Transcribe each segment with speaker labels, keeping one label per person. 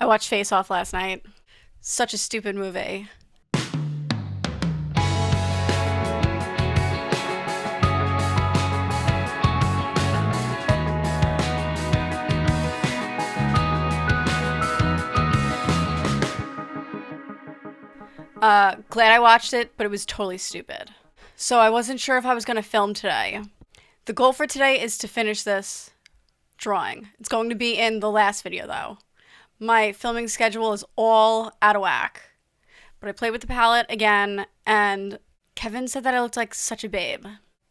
Speaker 1: I watched Face Off last night. Such a stupid movie. Glad I watched it, but it was totally stupid. So I wasn't sure if I was going to film today. The goal for today is to finish this drawing. It's going to be in the last video though. My filming schedule is all out of whack. But I played with the palette again, and Kevin said that I looked like such a babe.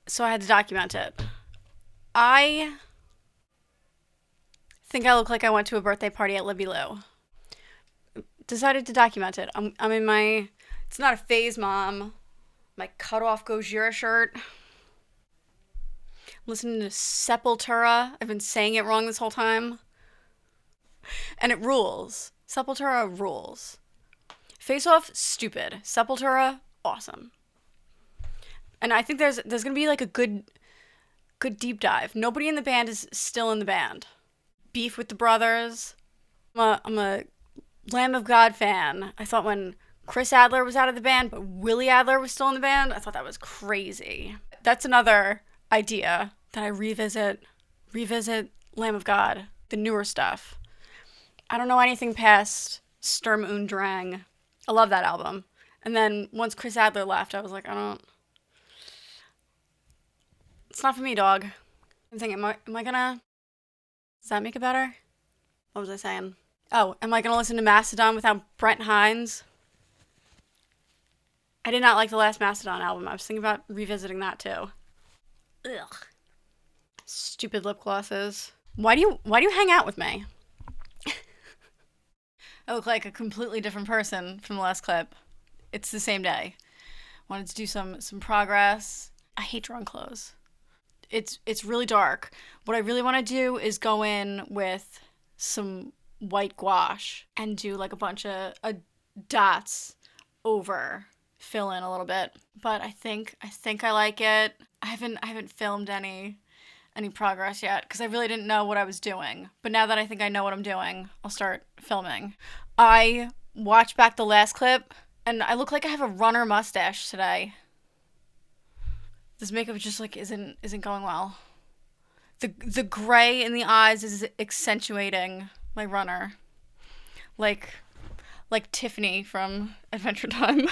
Speaker 1: So I had to document it. I think I look like I went to a birthday party at Libby Lou. Decided to document it. I'm in my, it's not a phase, mom, my cut-off Gojira shirt. I'm listening to Sepultura. I've been saying it wrong this whole time. And it rules. Sepultura rules. Face Off, stupid. Sepultura, awesome. And I think there's gonna be like a good deep dive. Nobody in the band is still in the band. Beef with the brothers. I'm a Lamb of God fan. I thought when Chris Adler was out of the band, but Willie Adler was still in the band, I thought that was crazy. That's another idea that I revisit Lamb of God, the newer stuff. I don't know anything past Sturm und Drang. I love that album. And then once Chris Adler left, I was like, it's not for me, dog. I'm thinking, am I gonna, does that make it better? What was I saying? Oh, am I gonna listen to Mastodon without Brent Hines? I did not like the last Mastodon album. I was thinking about revisiting that too. Ugh. Stupid lip glosses. Why do you hang out with me? I look like a completely different person from the last clip. It's the same day. Wanted to do some progress. I hate drawing clothes. It's really dark. What I really want to do is go in with some white gouache and do like a bunch of dots over, fill in a little bit. But I think I like it. I haven't filmed any progress yet because I really didn't know what I was doing. But now that I think I know what I'm doing, I'll start filming. I watched back the last clip and I look like I have a runner mustache today. This makeup just like isn't going well. The gray in the eyes is accentuating my runner. Like Tiffany from Adventure Time.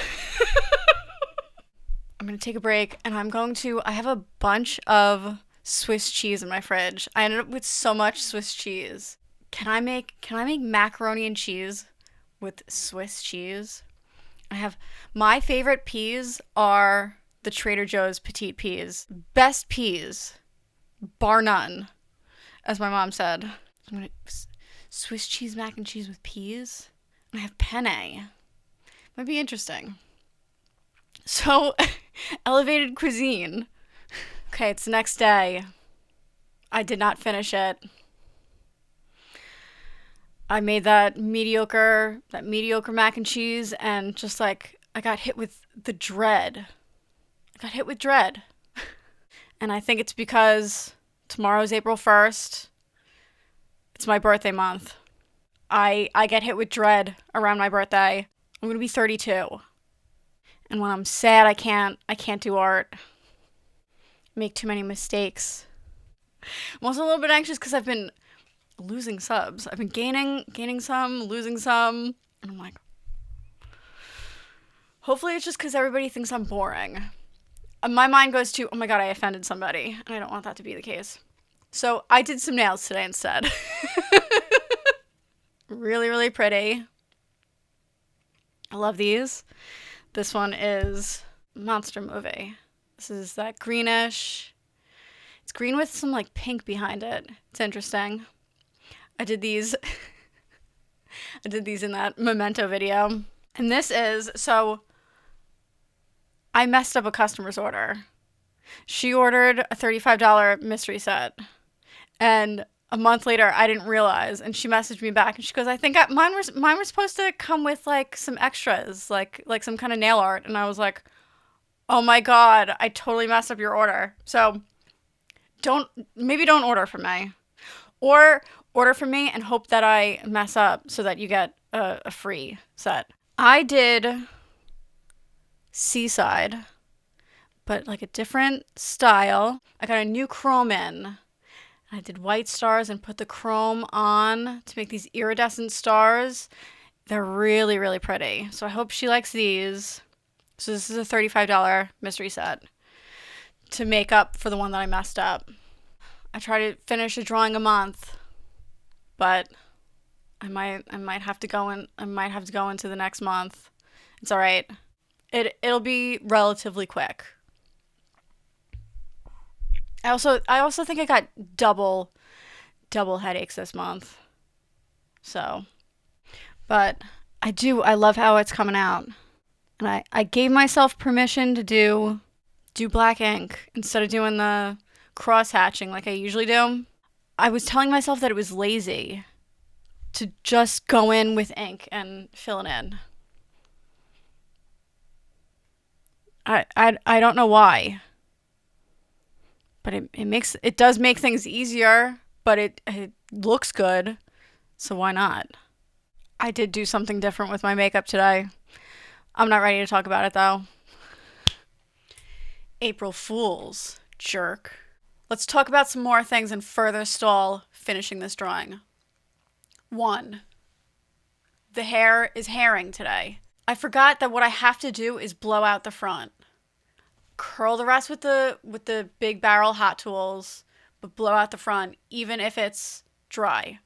Speaker 1: I'm gonna take a break and I have a bunch of Swiss cheese in my fridge. I ended up with so much Swiss cheese. Can I make macaroni and cheese with Swiss cheese? I have, my favorite peas are the Trader Joe's petite peas. Best peas, bar none, as my mom said. I'm gonna Swiss cheese mac and cheese with peas. I have penne. Might be interesting. So, elevated cuisine. Okay, it's the next day. I did not finish it. I made that mediocre mac and cheese, and just like I got hit with dread. And I think it's because tomorrow's April 1st. It's my birthday month. I get hit with dread around my birthday. I'm gonna be 32. And when I'm sad, I can't do art. Make too many mistakes. I'm also a little bit anxious because I've been losing subs. I've been gaining some, losing some. And I'm like, hopefully it's just because everybody thinks I'm boring. My mind goes to, oh my god, I offended somebody. And I don't want that to be the case. So I did some nails today instead. Really, really pretty. I love these. This one is Monster Movie. This is that greenish. It's green with some like pink behind it. It's interesting. I did these in that Memento video. And this is, so I messed up a customer's order. She ordered a $35 mystery set. And a month later, I didn't realize, and she messaged me back, and she goes, "I think mine were supposed to come with like some extras, like some kind of nail art." And I was like, "Oh my god, I totally messed up your order." So, don't order from me. Or order from me and hope that I mess up so that you get a free set. I did Seaside, but like a different style. I got a new chrome in. I did white stars and put the chrome on to make these iridescent stars. They're really, really pretty. So I hope she likes these. So this is a $35 mystery set to make up for the one that I messed up. I try to finish a drawing a month, but I might have to go into the next month. It's all right. It'll be relatively quick. I also think I got double headaches this month. So, but I love how it's coming out. And I gave myself permission to do black ink instead of doing the cross hatching like I usually do. I was telling myself that it was lazy to just go in with ink and fill it in. I don't know why. But it does make things easier, but it looks good. So why not? I did do something different with my makeup today. I'm not ready to talk about it though. April Fools, jerk. Let's talk about some more things and further stall finishing this drawing. 1. The hair is hairing today. I forgot that what I have to do is blow out the front. Curl the rest with the big barrel Hot Tools, but blow out the front even if it's dry.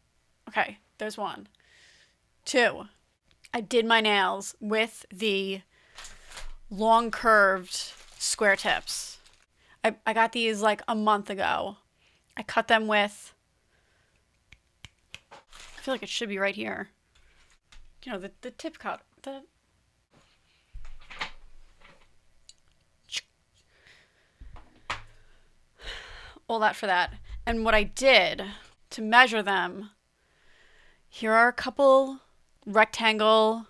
Speaker 1: Okay, there's 1. 2. I did my nails with the long curved square tips. I got these like a month ago. I cut them with, I feel like it should be right here. You know, the tip cut. All that for that. And what I did to measure them, here are a couple rectangle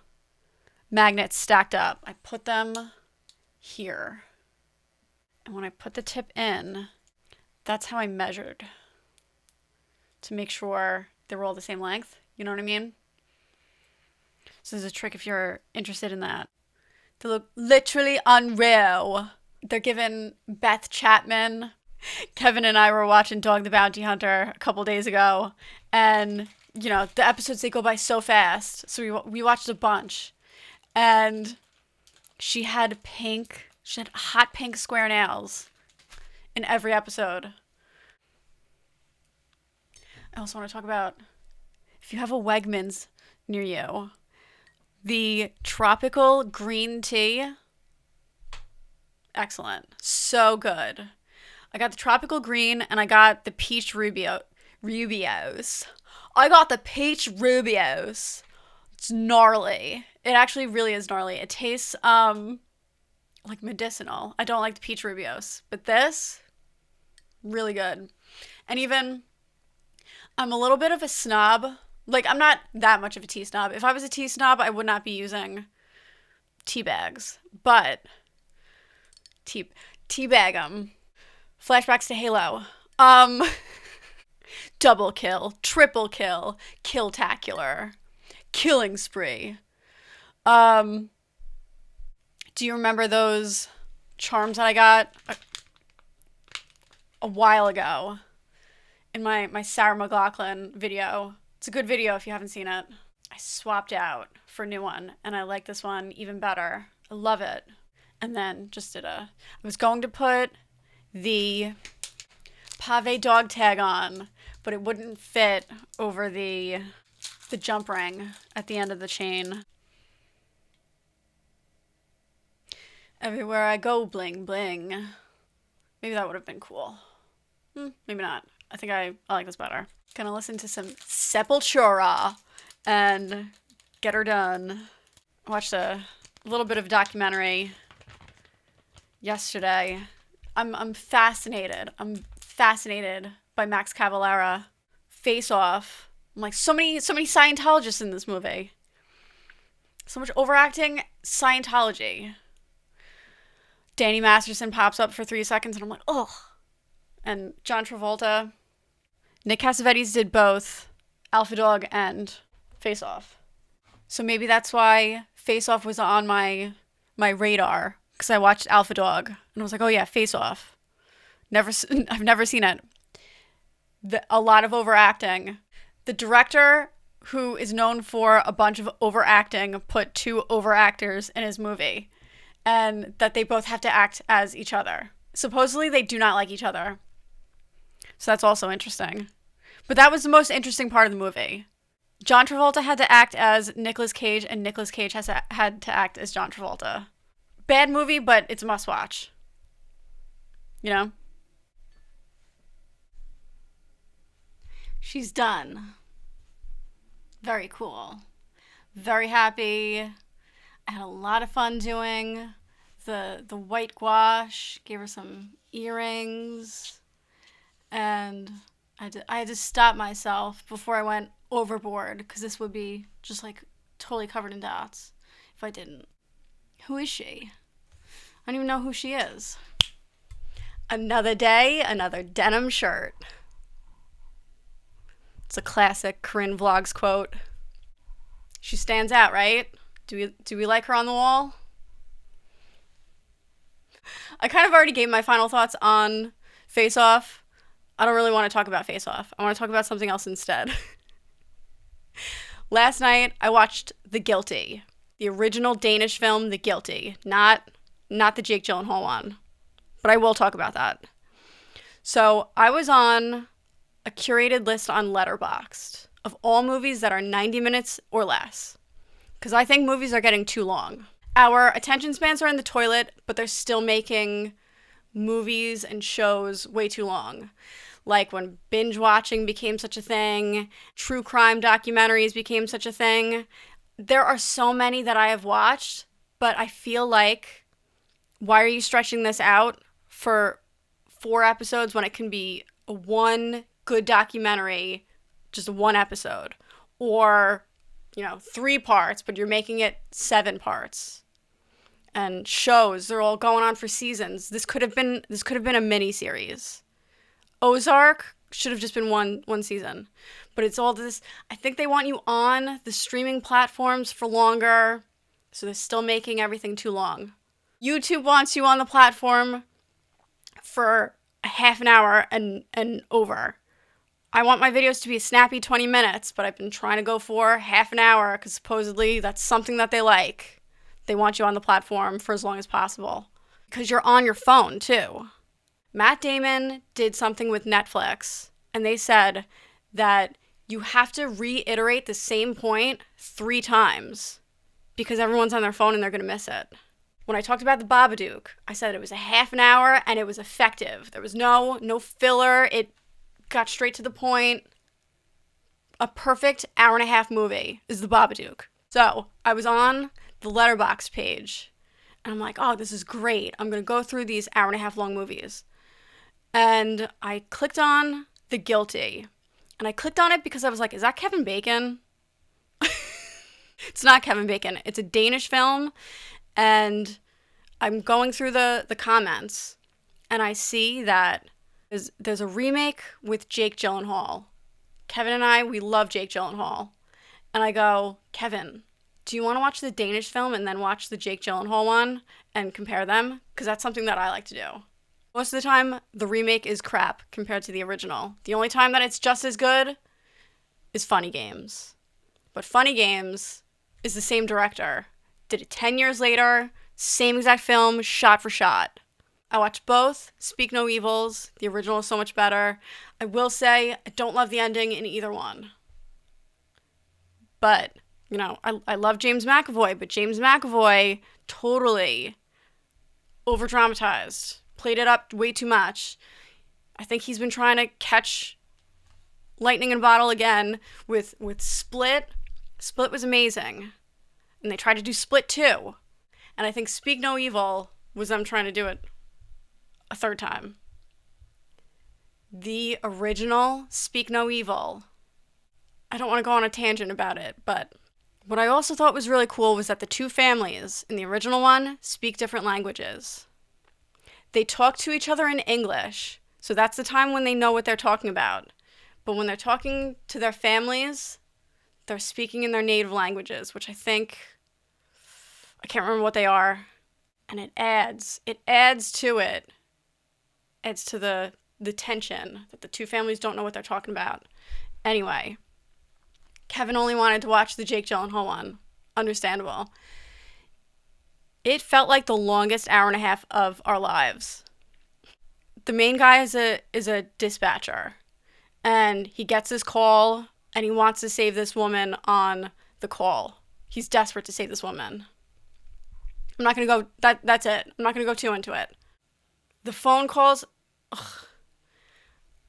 Speaker 1: magnets stacked up. I put them here. And when I put the tip in, that's how I measured to make sure they were all the same length. You know what I mean? So there's a trick if you're interested in that. They look literally unreal. They're giving Beth Chapman. Kevin and I were watching Dog the Bounty Hunter a couple days ago, and you know the episodes, they go by so fast. So we watched a bunch, and she had hot pink square nails in every episode. I also want to talk about, if you have a Wegmans near you, the tropical green tea. Excellent. So good. I got the tropical green and I got the peach rubios. I got the peach rubios. It's gnarly. It actually really is gnarly. It tastes like medicinal. I don't like the peach rubios, but this, really good. And even, I'm a little bit of a snob. Like, I'm not that much of a tea snob. If I was a tea snob, I would not be using tea bags. But teabag them. Flashbacks to Halo. Double kill, triple kill, killtacular, killing spree. Do you remember those charms that I got a while ago in my Sarah McLachlan video? It's a good video if you haven't seen it. I swapped out for a new one, and I like this one even better. I love it. And then I was going to put the pave dog tag on, but it wouldn't fit over the jump ring at the end of the chain. Everywhere I go, bling bling. Maybe that would have been cool. Maybe not. I think I like this better. Gonna listen to some Sepultura and get her done. I watched a little bit of documentary yesterday. I'm fascinated. I'm fascinated by Max Cavalera. Face Off. I'm like, so many Scientologists in this movie. So much overacting Scientology. Danny Masterson pops up for 3 seconds and I'm like, ugh. And John Travolta, Nick Cassavetes did both Alpha Dog and Face Off. So maybe that's why Face Off was on my radar, because I watched Alpha Dog and I was like, oh yeah, Face Off. I've never seen it. A lot of overacting. The director, who is known for a bunch of overacting, put 2 overactors in his movie, and that they both have to act as each other. Supposedly they do not like each other. So that's also interesting. But that was the most interesting part of the movie. John Travolta had to act as Nicolas Cage, and Nicolas Cage had to act as John Travolta. Bad movie, but it's a must-watch. You know? She's done. Very cool. Very happy. I had a lot of fun doing the white gouache. Gave her some earrings. And I had to stop myself before I went overboard, because this would be just like totally covered in dots if I didn't. Who is she? I don't even know who she is. Another day, another denim shirt. It's a classic Corinne Vlogs quote. She stands out, right? Do we like her on the wall? I kind of already gave my final thoughts on Face Off. I don't really want to talk about Face Off. I want to talk about something else instead. Last night, I watched The Guilty, the original Danish film, The Guilty, not the Jake Gyllenhaal one, but I will talk about that. So I was on a curated list on Letterboxd of all movies that are 90 minutes or less, because I think movies are getting too long. Our attention spans are in the toilet, but they're still making movies and shows way too long. Like when binge watching became such a thing, true crime documentaries became such a thing. There are so many that I have watched, but I feel like, why are you stretching this out for 4 episodes when it can be one good documentary, just 1 episode? Or, 3 parts, but you're making it 7 parts. And shows, they're all going on for seasons. This could have been a mini series. Ozark should have just been one season. But it's all this, I think they want you on the streaming platforms for longer, so they're still making everything too long. YouTube wants you on the platform for a half an hour and over. I want my videos to be a snappy 20 minutes, but I've been trying to go for half an hour, because supposedly that's something that they like. They want you on the platform for as long as possible, because you're on your phone too. Matt Damon did something with Netflix, and they said that you have to reiterate the same point 3 times, because everyone's on their phone and they're going to miss it. When I talked about The Babadook, I said it was a half an hour and it was effective. There was no filler. It got straight to the point. A perfect hour-and-a-half movie is The Babadook. So I was on the Letterboxd page, and I'm like, oh, this is great. I'm going to go through these hour-and-a-half long movies. And I clicked on The Guilty. And I clicked on it because I was like, is that Kevin Bacon? It's not Kevin Bacon. It's a Danish film. And I'm going through the comments, and I see that there's a remake with Jake Gyllenhaal. Kevin and I, we love Jake Gyllenhaal. And I go, Kevin, do you want to watch the Danish film and then watch the Jake Gyllenhaal one and compare them? Because that's something that I like to do. Most of the time, the remake is crap compared to the original. The only time that it's just as good is Funny Games. But Funny Games is the same director. Did it 10 years later, same exact film, shot for shot. I watched both. Speak No Evils. The original is so much better. I will say, I don't love the ending in either one. But, I love James McAvoy, but James McAvoy totally over-dramatized. Played it up way too much. I think he's been trying to catch lightning in a bottle again with Split. Split was amazing. And they tried to do Split 2. And I think Speak No Evil was them trying to do it a 3rd time. The original Speak No Evil. I don't want to go on a tangent about it, but what I also thought was really cool was that the 2 families in the original one speak different languages. They talk to each other in English, so that's the time when they know what they're talking about. But when they're talking to their families, they're speaking in their native languages, which I can't remember what they are. And it adds to it. Adds to the tension that the two families don't know what they're talking about. Anyway, Kevin only wanted to watch the Jake Gyllenhaal one. Understandable. It felt like the longest hour and a half of our lives. The main guy is a dispatcher, and he gets this call, and he wants to save this woman on the call. He's desperate to save this woman. I'm not going to go, that's it. I'm not going to go too into it. The phone calls, ugh.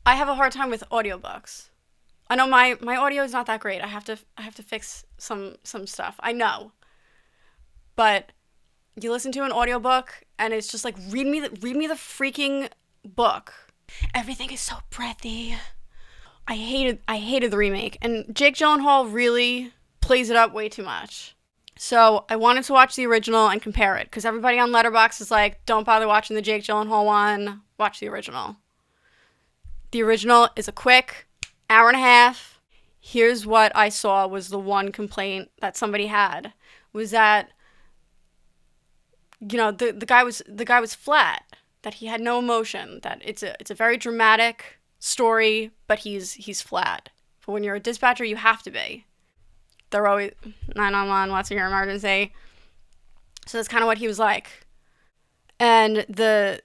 Speaker 1: I have a hard time with audiobooks. I know my audio is not that great. I have to fix some stuff. I know. But you listen to an audiobook and it's just like read me the freaking book. Everything is so breathy. I hated the remake, and Jake Gyllenhaal really plays it up way too much. So I wanted to watch the original and compare it, because everybody on Letterboxd is like, don't bother watching the Jake Gyllenhaal one, watch the original. The original is a quick hour and a half. Here's what I saw was the one complaint that somebody had, was that, you know, the guy was flat, that he had no emotion, that it's a very dramatic story, but he's flat. But when you're a dispatcher, you have to be. They're always 911, what's your emergency? So that's kind of what he was like. And the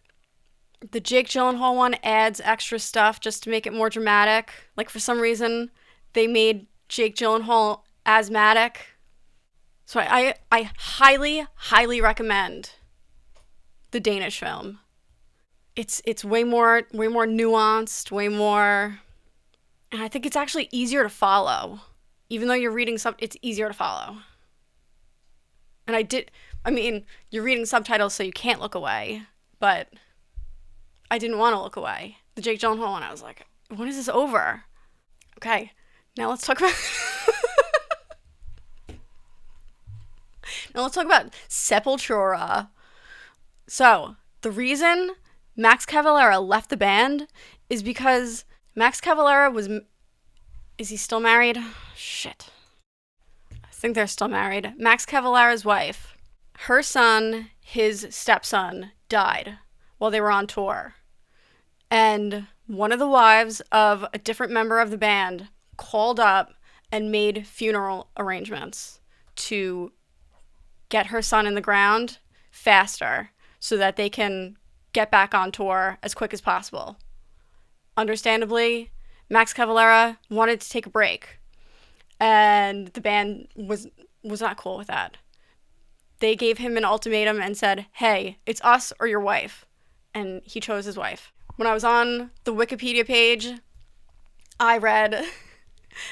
Speaker 1: Jake Gyllenhaal one adds extra stuff just to make it more dramatic. Like, for some reason, they made Jake Gyllenhaal asthmatic. So I highly, highly recommend the Danish film. It's way more nuanced, way more, and I think it's actually easier to follow. Even though you're reading it's easier to follow. And you're reading subtitles so you can't look away, but I didn't want to look away. The Jake Gyllenhaal one, I was like, when is this over? Okay, now let's talk about Sepultura. So, the reason Max Cavalera left the band is because Max Cavalera is he still married? Shit. I think they're still married. Max Cavalera's wife, her son, his stepson, died while they were on tour. And one of the wives of a different member of the band called up and made funeral arrangements to get her son in the ground faster so that they can get back on tour as quick as possible. Understandably, Max Cavalera wanted to take a break, and the band was not cool with that. They gave him an ultimatum and said, hey, it's us or your wife. And he chose his wife. When I was on the Wikipedia page, I read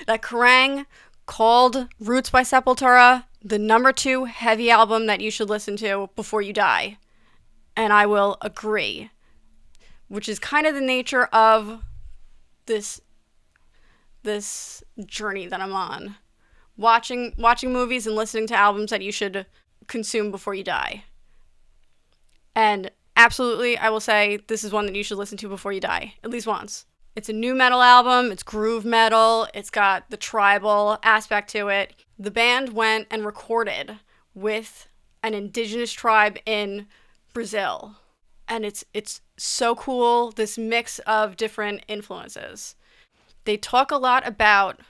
Speaker 1: that Kerrang called Roots by Sepultura the number 2 heavy album that you should listen to before you die. And I will agree, which is kind of the nature of this journey that I'm on. Watching movies and listening to albums that you should consume before you die. And absolutely, I will say this is one that you should listen to before you die, at least once. It's a new metal album, it's groove metal, it's got the tribal aspect to it. The band went and recorded with an indigenous tribe in Brazil. And it's so cool, this mix of different influences. They talk a lot about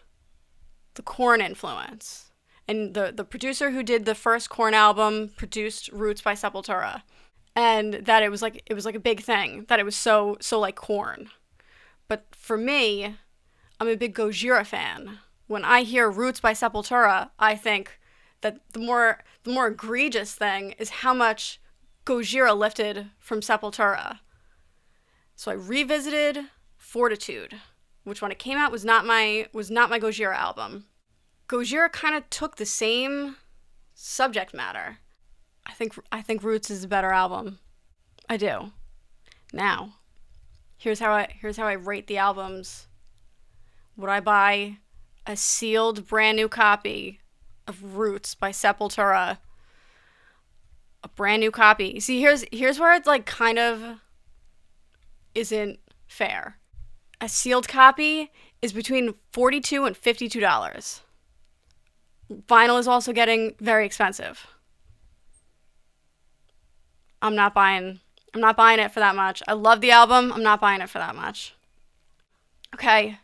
Speaker 1: the Korn influence. And the producer who did the first Korn album produced Roots by Sepultura. And that it was like a big thing, that it was so like Korn. But for me, I'm a big Gojira fan. When I hear Roots by Sepultura, I think that the more egregious thing is how much Gojira lifted from Sepultura. So I revisited Fortitude, which when it came out was not my Gojira album. Gojira kind of took the same subject matter. I think Roots is a better album. I do. Now, here's how I rate the albums. Would I buy a sealed brand new copy of Roots by Sepultura? A brand new copy. See, here's where it's like kind of isn't fair. A sealed copy is between $42 and $52. Vinyl is also getting very expensive. I'm not buying it for that much. I love the album. I'm not buying it for that much. Okay.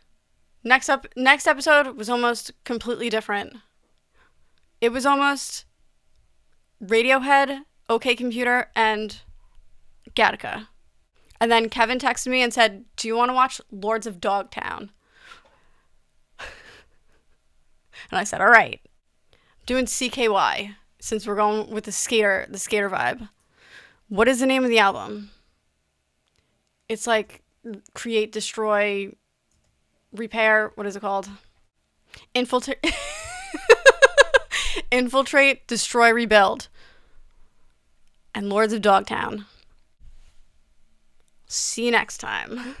Speaker 1: Next episode was almost completely different. It was almost Radiohead, OK Computer, and Gattaca. And then Kevin texted me and said, "Do you want to watch Lords of Dogtown?" And I said, "All right." Doing CKY, since we're going with the skater vibe. What is the name of the album? It's like create, destroy, repair. What is it called? Infiltrate, destroy, rebuild. And Lords of Dogtown. See you next time.